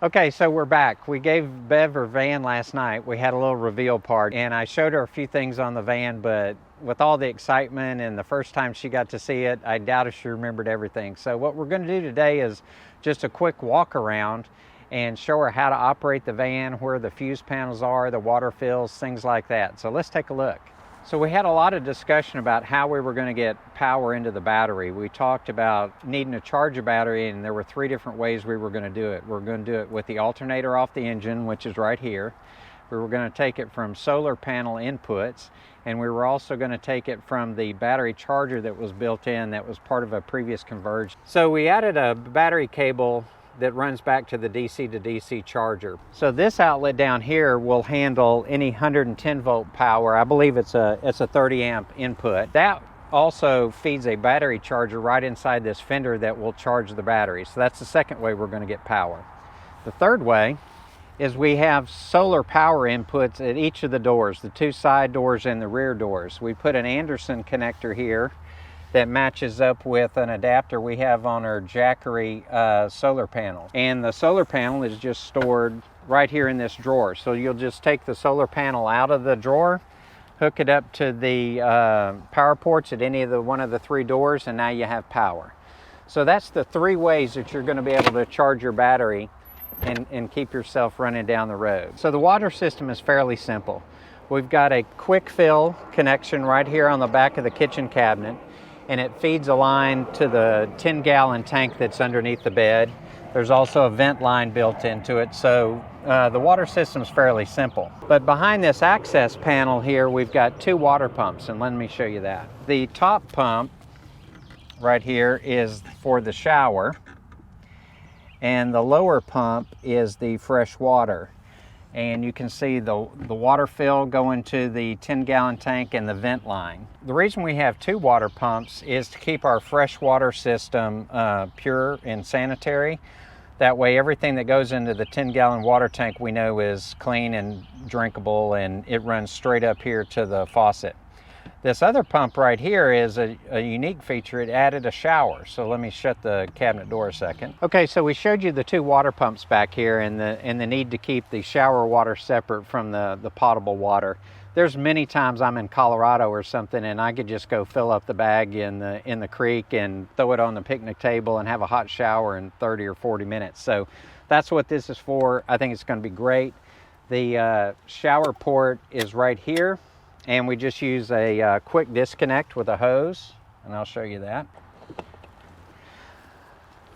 Okay, so we're back. We gave Bev her van last night. We had a little reveal party and I showed her a few things on the van, but with all the excitement and the first time she got to see it, I doubt if she remembered everything. So what we're going to do today is just a quick walk around and show her how to operate the van, where the fuse panels are, the water fills, things like that. So let's take a look. So we had a lot of discussion about how we were going to get power into the battery. We talked about needing to charge a battery, and there were 3 different ways we were going to do it. We're going to do it with the alternator off the engine, which is right here. We were going to take it from solar panel inputs, and we were also going to take it from the battery charger that was built in that was part of a previous conversion. So we added a battery cable that runs back to the DC to DC charger. So this outlet down here will handle any 110 volt power. I believe it's a 30 amp input. That also feeds a battery charger right inside this fender that will charge the battery. So that's the second way we're going to get power. The third way is we have solar power inputs at each of the doors, the 2 side doors and the rear doors. We put an Anderson connector here that matches up with an adapter we have on our Jackery solar panel. And the solar panel is just stored right here in this drawer. So you'll just take the solar panel out of the drawer, hook it up to the power ports at any of one of the 3 doors, and now you have power. So that's the 3 ways that you're going to be able to charge your battery and keep yourself running down the road. So the water system is fairly simple. We've got a quick fill connection right here on the back of the kitchen cabinet, and it feeds a line to the 10-gallon tank that's underneath the bed. There's also a vent line built into it, so the water system is fairly simple. But behind this access panel here, we've got 2 water pumps, and let me show you that. The top pump right here is for the shower, and the lower pump is the fresh water. And you can see the water fill going to the 10-gallon tank and the vent line. The reason we have 2 water pumps is to keep our fresh water system pure and sanitary. That way everything that goes into the 10-gallon water tank we know is clean and drinkable, and it runs straight up here to the faucet. This other pump right here is a unique feature. It added a shower. So let me shut the cabinet door a second. Okay, so we showed you the 2 water pumps back here and the need to keep the shower water separate from the potable water. There's many times I'm in Colorado or something and I could just go fill up the bag in the creek and throw it on the picnic table and have a hot shower in 30 or 40 minutes. So that's what this is for. I think it's going to be great. The shower port is right here. And we just use a quick disconnect with a hose, and I'll show you that.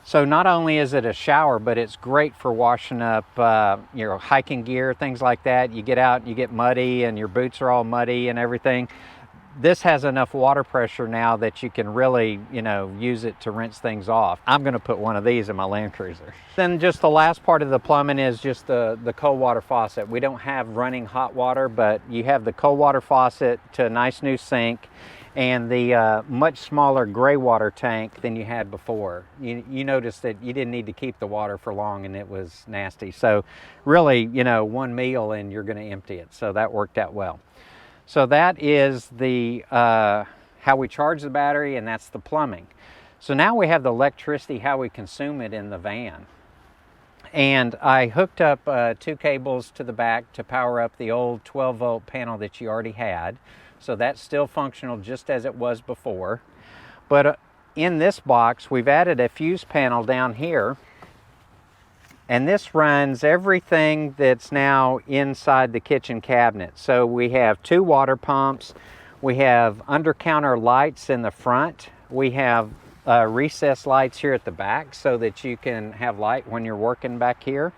So not only is it a shower, but it's great for washing up hiking gear, things like that. You get out, you get muddy, and your boots are all muddy and everything. This has enough water pressure now that you can really, use it to rinse things off. I'm going to put one of these in my Land Cruiser. Then just the last part of the plumbing is just the cold water faucet. We don't have running hot water, but you have the cold water faucet to a nice new sink and the much smaller gray water tank than you had before. You noticed that you didn't need to keep the water for long and it was nasty. So really, 1 meal and you're going to empty it. So that worked out well. So that is the how we charge the battery, and that's the plumbing. So now we have the electricity, how we consume it in the van. And I hooked up 2 cables to the back to power up the old 12-volt panel that you already had. So that's still functional just as it was before. But in this box, we've added a fuse panel down here. And this runs everything that's now inside the kitchen cabinet. So we have 2 water pumps. We have under-counter lights in the front. We have recessed lights here at the back so that you can have light when you're working back here.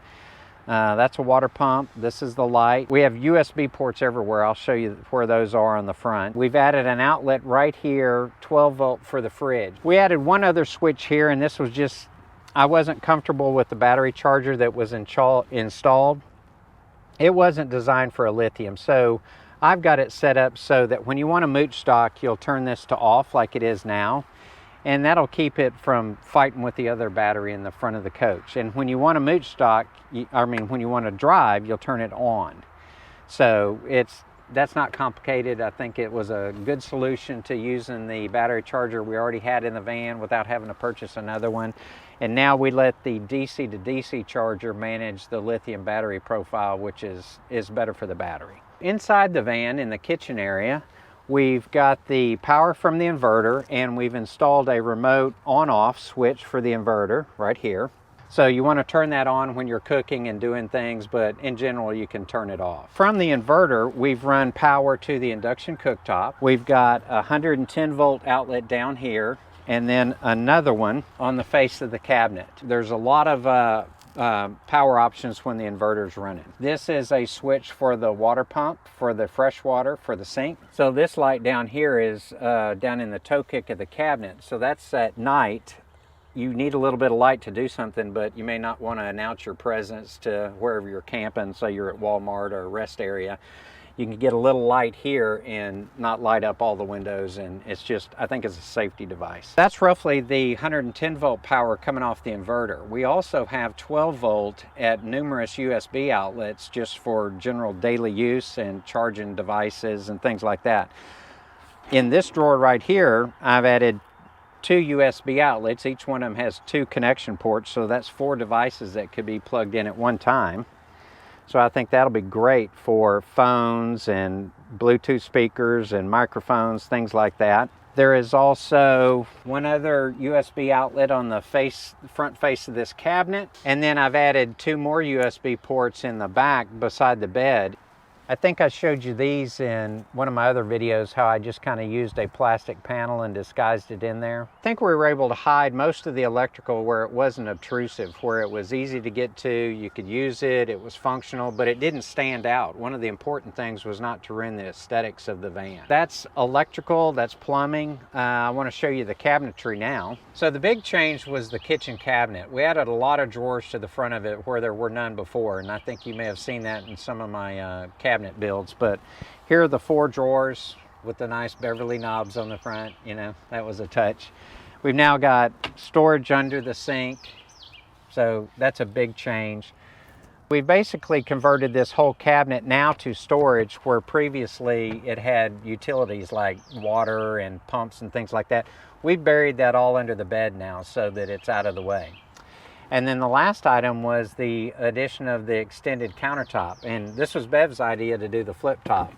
That's a water pump. This is the light. We have USB ports everywhere. I'll show you where those are on the front. We've added an outlet right here, 12 volt for the fridge. We added one other switch here, and this was just, I wasn't comfortable with the battery charger that was installed. It wasn't designed for a lithium, so I've got it set up so that when you want to mooch stock, you'll turn this to off like it is now, and that'll keep it from fighting with the other battery in the front of the coach. And when you want to mooch stock, when you want to drive, you'll turn it on. So it's that's not complicated. I think it was a good solution to using the battery charger we already had in the van without having to purchase another one. And now we let the DC to DC charger manage the lithium battery profile, which is better for the battery. Inside the van, in the kitchen area, we've got the power from the inverter, and we've installed a remote on-off switch for the inverter right here. So you want to turn that on when you're cooking and doing things, but in general you can turn it off. From the inverter, we've run power to the induction cooktop. We've got a 110 volt outlet down here, and then another one on the face of the cabinet. There's a lot of power options when the inverter's running. This is a switch for the water pump, for the fresh water, for the sink. So this light down here is down in the toe kick of the cabinet. So that's at night. You need a little bit of light to do something, but you may not want to announce your presence to wherever you're camping. Say you're at Walmart or a rest area. You can get a little light here and not light up all the windows, and it's just, I think it's a safety device. That's roughly the 110 volt power coming off the inverter. We also have 12 volt at numerous USB outlets just for general daily use and charging devices and things like that. In this drawer right here, I've added 2 USB outlets. Each one of them has 2 connection ports, so that's 4 devices that could be plugged in at one time. So I think that'll be great for phones and Bluetooth speakers and microphones, things like that. There is also one other USB outlet on the front face of this cabinet, and then I've added 2 more USB ports in the back beside the bed. I think I showed you these in one of my other videos, how I just kind of used a plastic panel and disguised it in there. I think we were able to hide most of the electrical where it wasn't obtrusive, where it was easy to get to, you could use it, it was functional, but it didn't stand out. One of the important things was not to ruin the aesthetics of the van. That's electrical, that's plumbing. I want to show you the cabinetry now. So the big change was the kitchen cabinet. We added a lot of drawers to the front of it where there were none before, and I think you may have seen that in some of my cabinet builds. But here are the 4 drawers with the nice Beverly knobs on the front. You know, that was a touch. We've now got storage under the sink, so that's a big change. We basically converted this whole cabinet now to storage, where previously it had utilities like water and pumps and things like that. We've buried that all under the bed now so that it's out of the way. And then the last item was the addition of the extended countertop. And this was Bev's idea to do the flip top.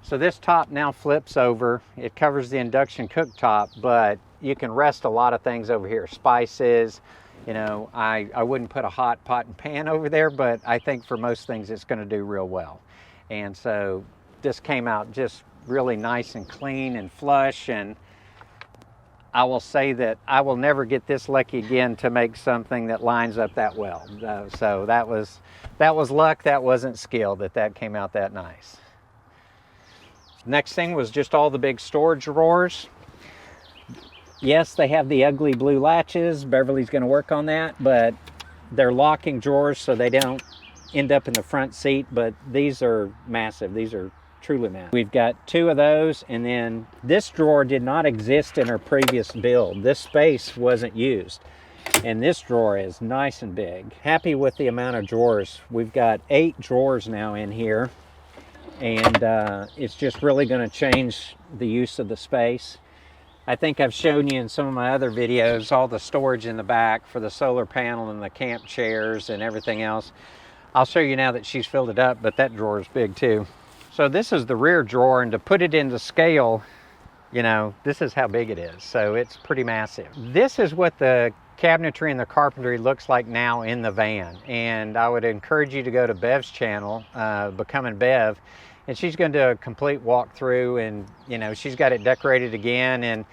So this top now flips over. It covers the induction cooktop, but you can rest a lot of things over here. Spices, you know, I wouldn't put a hot pot and pan over there, but I think for most things it's going to do real well. And so this came out just really nice and clean and flush, and I will say that I will never get this lucky again to make something that lines up that well. So that was luck. That wasn't skill that came out that nice. Next thing was just all the big storage drawers. Yes, they have the ugly blue latches. Beverly's going to work on that, but they're locking drawers so they don't end up in the front seat. But these are massive. These are truly massive. We've got 2 of those, and then this drawer did not exist in our previous build. This space wasn't used, and this drawer is nice and big. Happy with the amount of drawers. We've got 8 drawers now in here, and it's just really going to change the use of the space. I think I've shown you in some of my other videos all the storage in the back for the solar panel and the camp chairs and everything else. I'll show you now that she's filled it up, but that drawer is big too. So this is the rear drawer, and to put it into scale, you know, this is how big it is. So it's pretty massive. This is what the cabinetry and the carpentry looks like now in the van. And I would encourage you to go to Bev's channel, Becoming Bev, and she's going to do a complete walkthrough, and you know, she's got it decorated again. And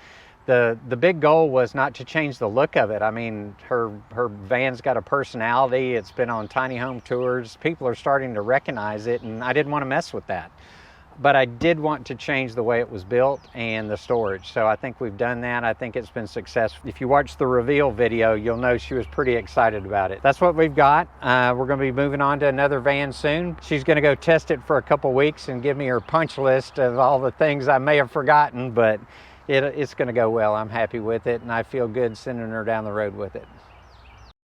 the big goal was not to change the look of it. I mean, her van's got a personality. It's been on tiny home tours. People are starting to recognize it, and I didn't want to mess with that. But I did want to change the way it was built and the storage. So I think we've done that. I think it's been successful. If you watch the reveal video, you'll know she was pretty excited about it. That's what we've got. We're going to be moving on to another van soon. She's going to go test it for a couple weeks and give me her punch list of all the things I may have forgotten, but it's going to go well. I'm happy with it, and I feel good sending her down the road with it.